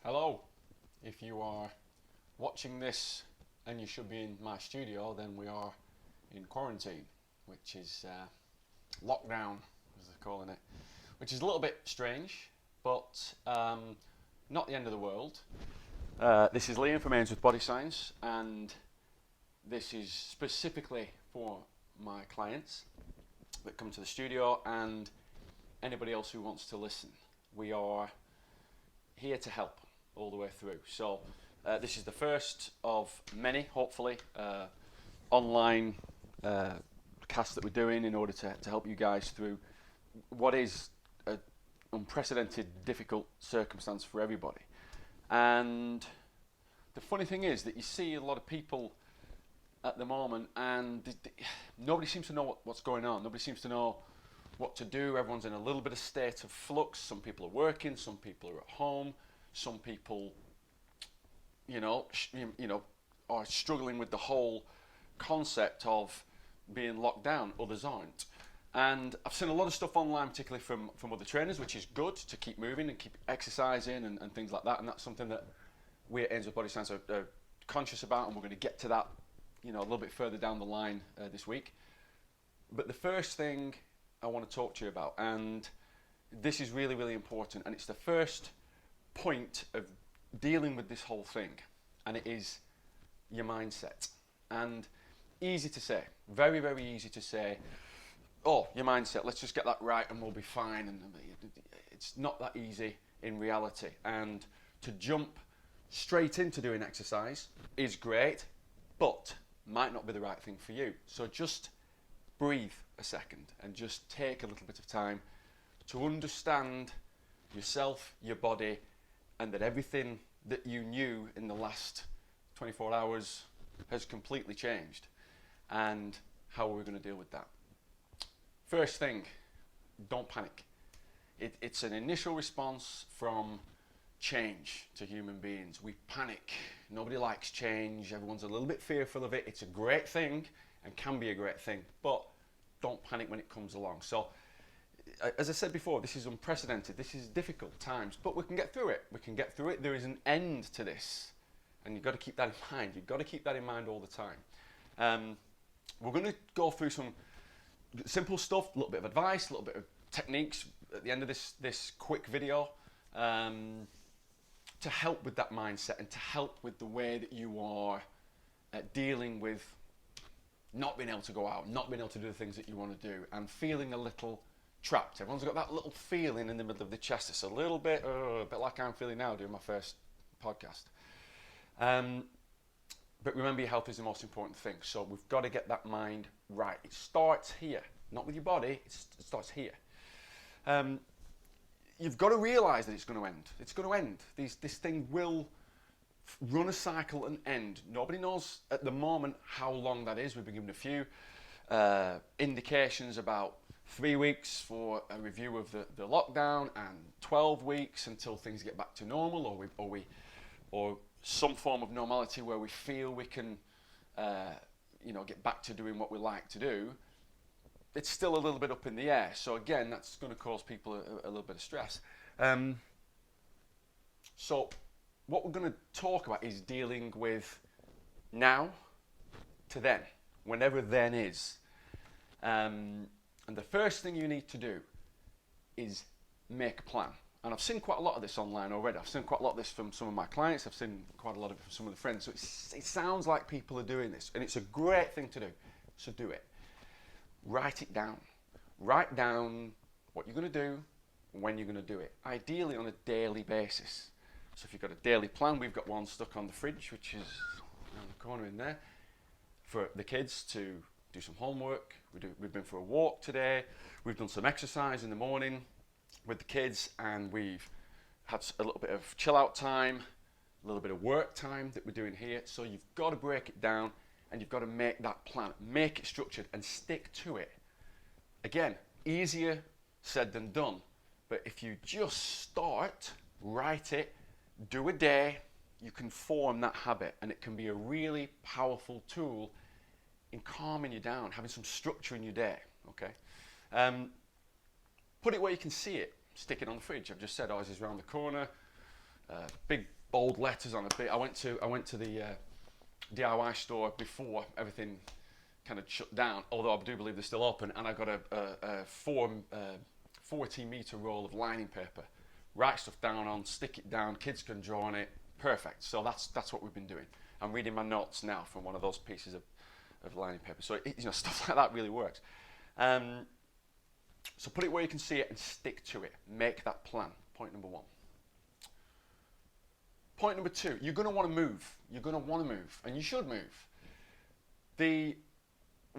Hello. If you are watching this and you should be in my studio, then we are in quarantine, which is lockdown, as they're calling it, which is a little bit strange, but not the end of the world. This is Liam from Ainsworth Body Science, and this is specifically for my clients that come to the studio and anybody else who wants to listen. We are here to help all the way through. So this is the first of many, hopefully, online casts that we're doing in order to help you guys through what is an unprecedented, difficult circumstance for everybody. And the funny thing is that you see a lot of people at the moment, and nobody seems to know what's going on. Nobody seems to know what to do. Everyone's in a little bit of state of flux. Some people are working, some people are at home, some people, are struggling with the whole concept of being locked down. Others aren't. And I've seen a lot of stuff online, particularly from other trainers, which is good to keep moving and keep exercising and things like that. And that's something that we at Ainsworth Body Science are conscious about, and we're going to get to that, a little bit further down the line this week. But the first thing I want to talk to you about, and this is really, really important, and it's the first point of dealing with this whole thing, and it is your mindset. And easy to say, very, very easy to say, oh, your mindset, let's just get that right and we'll be fine. And it's not that easy in reality. And to jump straight into doing exercise is great, but might not be the right thing for you. So just breathe a second and just take a little bit of time to understand yourself, your body, and that everything that you knew in the last 24 hours has completely changed, and how are we going to deal with that. First thing, don't panic. It's an initial response from change to human beings. We panic. Nobody likes change. Everyone's a little bit fearful of it. It's a great thing and can be a great thing, but don't panic when it comes along. So, as I said before, this is unprecedented. This is difficult times, but we can get through it. We can get through it. There is an end to this, and you've got to keep that in mind. You've got to keep that in mind all the time. We're going to go through some simple stuff, a little bit of advice, a little bit of techniques at the end of this quick video, to help with that mindset and to help with the way that you are dealing with not being able to go out, not being able to do the things that you want to do, and feeling a little trapped. Everyone's got that little feeling in the middle of the chest. It's a bit like I'm feeling now doing my first podcast. But remember, your health is the most important thing. So we've got to get that mind right. It starts here, not with your body. It starts here. You've got to realise that it's going to end. It's going to end. This thing will run a cycle and end. Nobody knows at the moment how long that is. We've been given a few indications about 3 weeks for a review of the lockdown, and 12 weeks until things get back to normal, or some form of normality where we feel we can get back to doing what we like to do. It's still a little bit up in the air. So again, that's going to cause people a little bit of stress. So what we're going to talk about is dealing with now to then, whenever then is. And the first thing you need to do is make a plan. And I've seen quite a lot of this online already. I've seen quite a lot of this from some of my clients. I've seen quite a lot of it from some of the friends. So it sounds like people are doing this, and it's a great thing to do. So do it. Write it down. Write down what you're going to do, when you're going to do it. Ideally on a daily basis. So if you've got a daily plan, we've got one stuck on the fridge, which is around the corner in there, for the kids to do some homework. We've been for a walk today. We've done some exercise in the morning with the kids, and we've had a little bit of chill out time, a little bit of work time that we're doing here. So you've got to break it down, and you've got to make that plan, make it structured, and stick to it. Again, easier said than done, but if you just start, write it, do a day, you can form that habit, and it can be a really powerful tool in calming you down, having some structure in your day. Okay, put it where you can see it. Stick it on the fridge. I've just said ours is around the corner. Big bold letters on a bit. I went to the DIY store before everything kind of shut down, although I do believe they're still open, and I got a 14 meter roll of lining paper. Write stuff down on, stick it down, kids can draw on it, perfect. So that's what we've been doing. I'm reading my notes now from one of those pieces of lining paper. So stuff like that really works. So put it where you can see it and stick to it. Make that plan. Point number 1. Point number 2, you're going to want to move. You're going to want to move, and you should move. The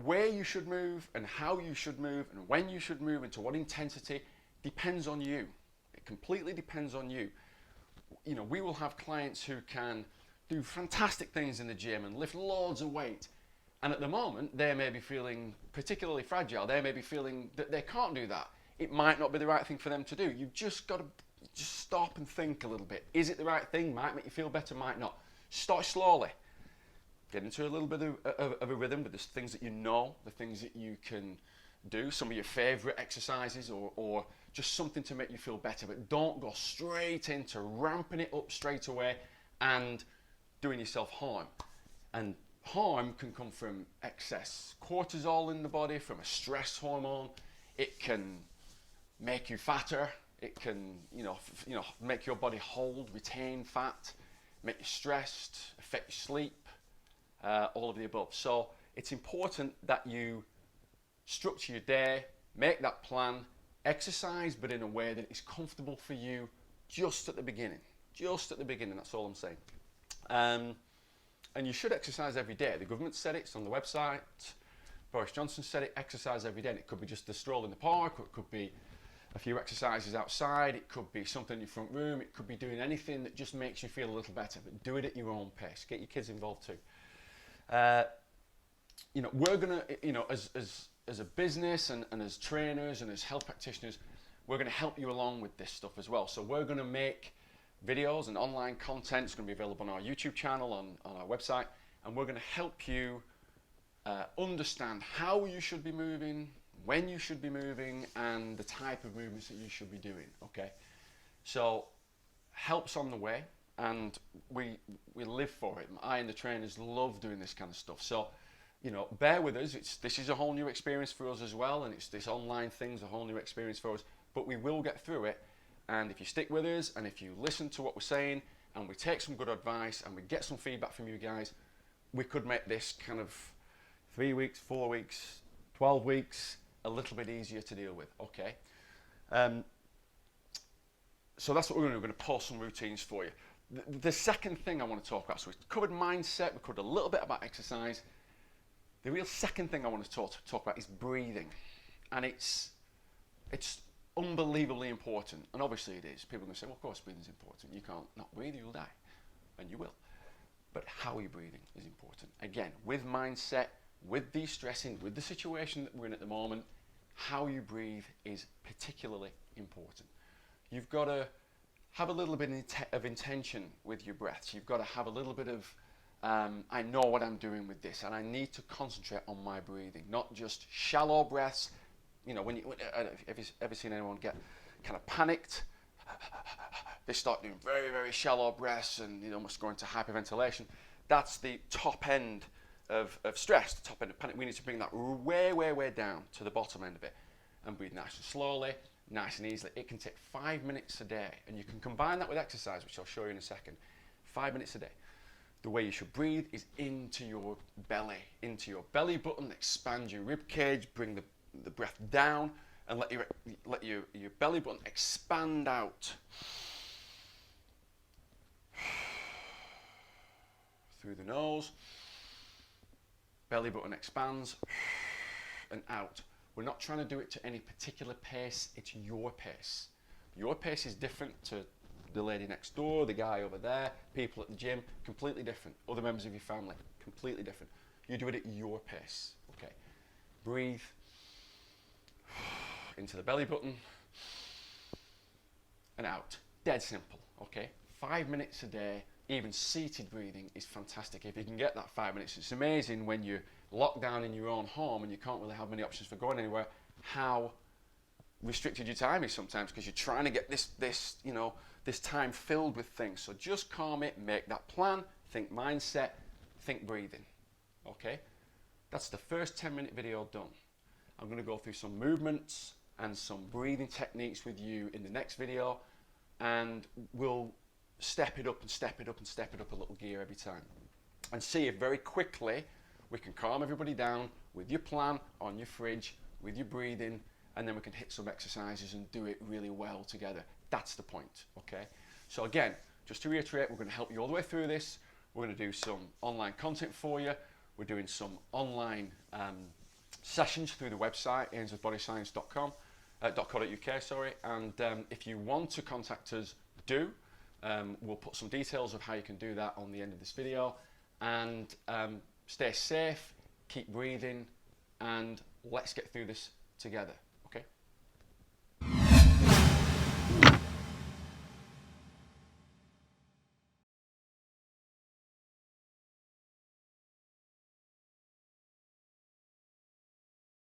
where you should move and how you should move and when you should move and to what intensity depends on you. It completely depends on you. We will have clients who can do fantastic things in the gym and lift loads of weight, and at the moment they may be feeling particularly fragile. They may be feeling that they can't do that. It might not be the right thing for them to do. You've just got to just stop and think a little bit. Is it the right thing? Might make you feel better, might not. Start slowly. Get into a little bit of a rhythm with the things that you know, the things that you can do, some of your favourite exercises or just something to make you feel better. But don't go straight into ramping it up straight away and doing yourself harm. And harm can come from excess cortisol in the body, from a stress hormone. It can make you fatter. It can, make your body hold, retain fat, make you stressed, affect your sleep, all of the above. So it's important that you structure your day, make that plan, exercise, but in a way that is comfortable for you just at the beginning. Just at the beginning, that's all I'm saying. And you should exercise every day. The government said it, it's on the website. Boris Johnson said it, exercise every day. And it could be just a stroll in the park, or it could be a few exercises outside, it could be something in your front room, it could be doing anything that just makes you feel a little better, but do it at your own pace. Get your kids involved too. We're gonna, as a business and as trainers and as health practitioners, we're gonna help you along with this stuff as well. So we're gonna make videos and online content. It's gonna be available on our YouTube channel, on our website, and we're gonna help you understand how you should be moving, when you should be moving, and the type of movements that you should be doing, okay? So help's on the way, and we live for it. I and the trainers love doing this kind of stuff. So, bear with us. This is a whole new experience for us as well, and it's this online thing's a whole new experience for us, but we will get through it. And if you stick with us, and if you listen to what we're saying, and we take some good advice, and we get some feedback from you guys, we could make this kind of 3 weeks, 4 weeks, 12 weeks, a little bit easier to deal with, okay? So that's what we're going to do. We're going to post some routines for you. The second thing I want to talk about, so we've covered mindset, we covered a little bit about exercise. The real second thing I want to talk about is breathing. And it's unbelievably important, and obviously it is. People are going to say, well, of course breathing is important. You can't not breathe, you'll die, and you will. But how you're breathing is important. Again, with mindset, with de-stressing, with the situation that we're in at the moment, how you breathe is particularly important. You've got to have a little bit of intention with your breaths. You've got to have a little bit of, I know what I'm doing with this, and I need to concentrate on my breathing, not just shallow breaths. Have you ever seen anyone get kind of panicked? They start doing very, very shallow breaths and almost go into hyperventilation. That's the top end of stress, the top end of panic. We need to bring that way, way, way down to the bottom end of it and breathe nice and slowly, nice and easily. It can take 5 minutes a day, and you can combine that with exercise, which I'll show you in a second. 5 minutes a day. The way you should breathe is into your belly button, expand your rib cage, bring the breath down, and let your belly button expand out through the nose. Belly button expands and out. We're not trying to do it to any particular pace. It's your pace. Your pace is different to the lady next door, the guy over there, people at the gym, completely different. Other members of your family, completely different. You do it at your pace, okay? Breathe into the belly button and out. Dead simple, okay? 5 minutes a day. Even seated breathing is fantastic. If you can get that 5 minutes, it's amazing when you're locked down in your own home and you can't really have many options for going anywhere, how restricted your time is sometimes because you're trying to get this time filled with things. So just calm it, make that plan, think mindset, think breathing. Okay, that's the first 10-minute video done. I'm going to go through some movements and some breathing techniques with you in the next video, and we'll step it up and step it up and step it up a little gear every time, and see if very quickly we can calm everybody down with your plan on your fridge, with your breathing, and then we can hit some exercises and do it really well together. That's the point, okay? So again, just to reiterate, we're going to help you all the way through this. We're going to do some online content for you. We're doing some online sessions through the website, ainsworthbodyscience.com, .co.uk, sorry. And if you want to contact us, do. We'll put some details of how you can do that on the end of this video. And stay safe, keep breathing, and let's get through this together.